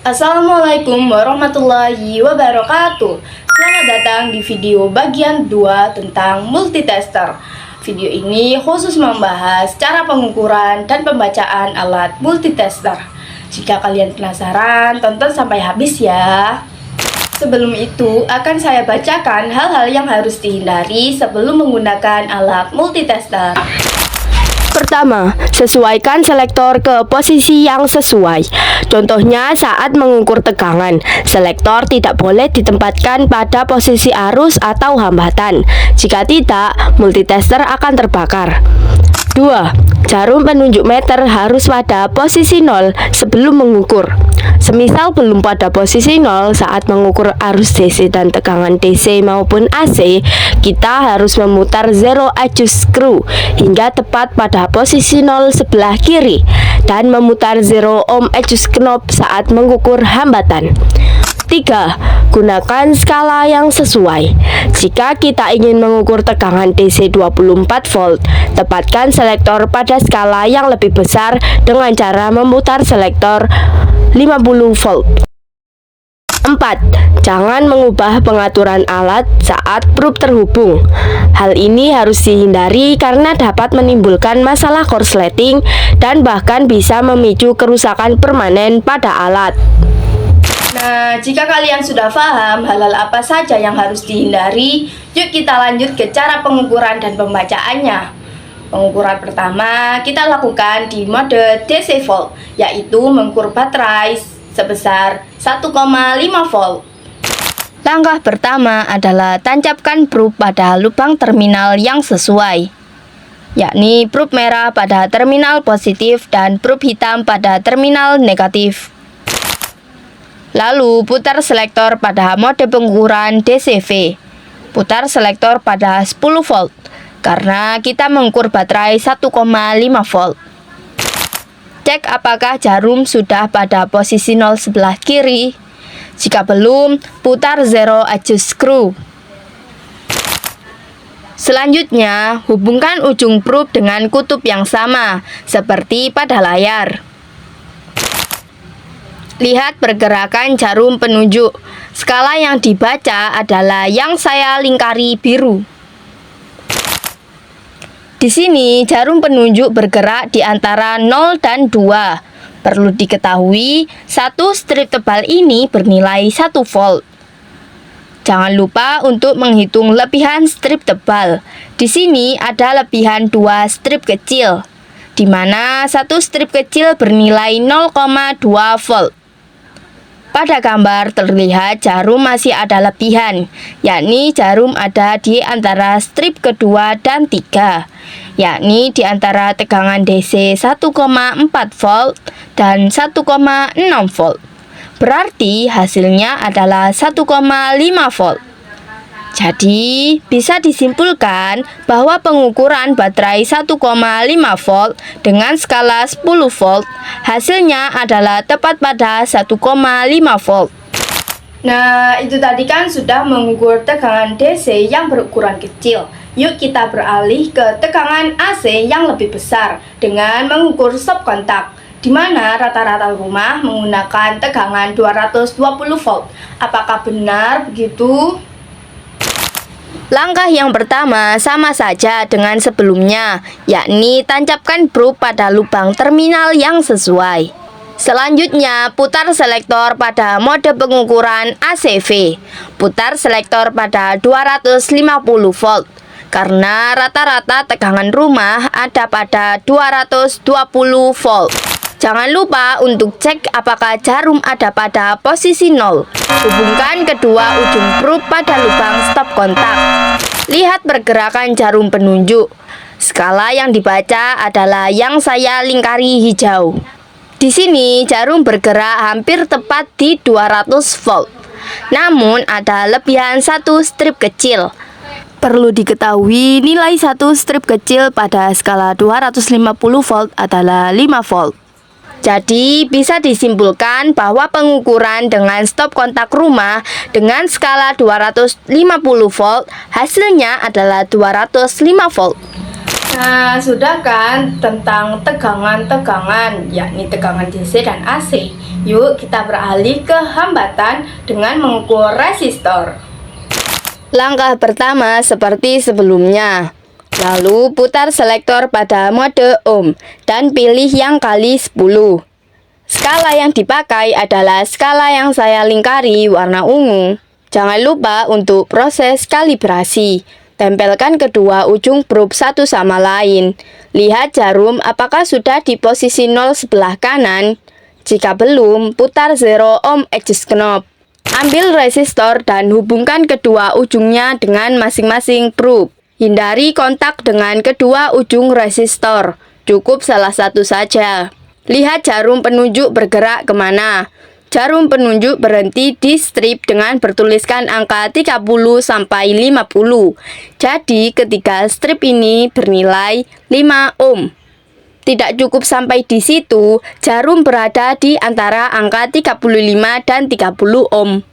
Assalamualaikum warahmatullahi wabarakatuh. Selamat datang di video bagian 2 tentang multitester. Video ini khusus membahas cara pengukuran dan pembacaan alat multitester. Jika kalian penasaran, tonton sampai habis ya. Sebelum itu, akan saya bacakan hal-hal yang harus dihindari sebelum menggunakan alat multitester. Pertama, sesuaikan selektor ke posisi yang sesuai. Contohnya saat mengukur tegangan, selektor tidak boleh ditempatkan pada posisi arus atau hambatan. Jika tidak, multitester akan terbakar. 2. Jarum penunjuk meter harus pada posisi 0 sebelum mengukur. Semisal belum pada posisi 0 saat mengukur arus DC dan tegangan DC maupun AC, kita harus memutar zero adjust screw hingga tepat pada posisi 0 sebelah kiri dan memutar zero ohm adjust knob saat mengukur hambatan. 3. Gunakan skala yang sesuai. Jika kita ingin mengukur tegangan DC 24 volt, tepatkan selektor pada skala yang lebih besar dengan cara memutar selektor 50 volt. 4. Jangan mengubah pengaturan alat saat probe terhubung. Hal ini harus dihindari karena dapat menimbulkan masalah korsleting dan bahkan bisa memicu kerusakan permanen pada alat. Nah, jika kalian sudah paham hal-hal apa saja yang harus dihindari, yuk kita lanjut ke cara pengukuran dan pembacaannya. Pengukuran pertama kita lakukan di mode DC volt, yaitu mengukur baterai sebesar 1,5 volt. Langkah pertama adalah tancapkan probe pada lubang terminal yang sesuai, yakni probe merah pada terminal positif dan probe hitam pada terminal negatif. Lalu putar selektor pada mode pengukuran DCV. Putar selektor pada 10 volt karena kita mengukur baterai 1,5 volt. Cek apakah jarum sudah pada posisi 0 sebelah kiri. Jika belum, putar zero adjust screw. Selanjutnya, hubungkan ujung probe dengan kutub yang sama, seperti pada layar. Lihat pergerakan jarum penunjuk. Skala yang dibaca adalah yang saya lingkari biru. Di sini jarum penunjuk bergerak di antara 0 dan 2. Perlu diketahui, satu strip tebal ini bernilai 1 volt. Jangan lupa untuk menghitung lebihan strip tebal. Di sini ada lebihan 2 strip kecil, di mana satu strip kecil bernilai 0,2 volt. Pada gambar terlihat jarum masih ada lebihan, yakni jarum ada di antara strip kedua dan 3, yakni di antara tegangan DC 1,4 volt dan 1,6 volt. Berarti hasilnya adalah 1,5 volt. Jadi, bisa disimpulkan bahwa pengukuran baterai 1,5 volt dengan skala 10 volt hasilnya adalah tepat pada 1,5 volt. Nah, itu tadi kan sudah mengukur tegangan DC yang berukuran kecil. Yuk kita beralih ke tegangan AC yang lebih besar dengan mengukur stop kontak, di mana rata-rata rumah menggunakan tegangan 220 volt. Apakah benar begitu? Langkah yang pertama sama saja dengan sebelumnya, yakni tancapkan probe pada lubang terminal yang sesuai. Selanjutnya, putar selektor pada mode pengukuran ACV. Putar selektor pada 250 volt, karena rata-rata tegangan rumah ada pada 220 volt. Jangan lupa untuk cek apakah jarum ada pada posisi 0. Hubungkan kedua ujung probe pada lubang stop kontak. Lihat pergerakan jarum penunjuk. Skala yang dibaca adalah yang saya lingkari hijau. Di sini jarum bergerak hampir tepat di 200 volt. Namun ada lebihan satu strip kecil. Perlu diketahui nilai satu strip kecil pada skala 250 volt adalah 5 volt. Jadi, bisa disimpulkan bahwa pengukuran dengan stop kontak rumah dengan skala 250 volt hasilnya adalah 205 volt. Nah, sudah kan tentang tegangan-tegangan, yakni tegangan DC dan AC. Yuk kita beralih ke hambatan dengan mengukur resistor. Langkah pertama seperti sebelumnya. Lalu putar selektor pada mode ohm dan pilih yang kali 10. Skala yang dipakai adalah skala yang saya lingkari warna ungu. Jangan lupa untuk proses kalibrasi. Tempelkan kedua ujung probe satu sama lain. Lihat jarum apakah sudah di posisi 0 sebelah kanan. Jika belum, putar 0 ohm adjust knob. Ambil resistor dan hubungkan kedua ujungnya dengan masing-masing probe. Hindari kontak dengan kedua ujung resistor. Cukup salah satu saja. Lihat jarum penunjuk bergerak kemana. Jarum penunjuk berhenti di strip dengan bertuliskan angka 30 sampai 50. Jadi ketiga strip ini bernilai 5 ohm. Tidak cukup sampai di situ, jarum berada di antara angka 35 dan 30 ohm.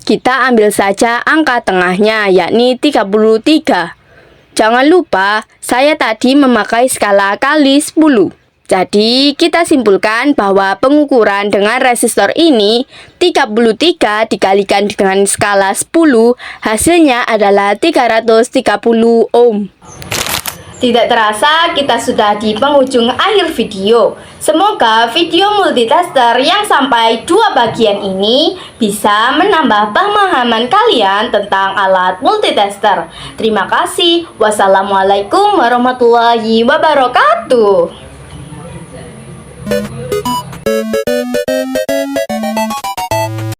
Kita ambil saja angka tengahnya, yakni 33. Jangan lupa, saya tadi memakai skala kali 10. Jadi, kita simpulkan bahwa pengukuran dengan resistor ini 33 dikalikan dengan skala 10, hasilnya adalah 330 ohm. Tidak terasa kita sudah di penghujung akhir video. Semoga video multitester yang sampai 2 bagian ini bisa menambah pemahaman kalian tentang alat multitester. Terima kasih. Wassalamualaikum warahmatullahi wabarakatuh.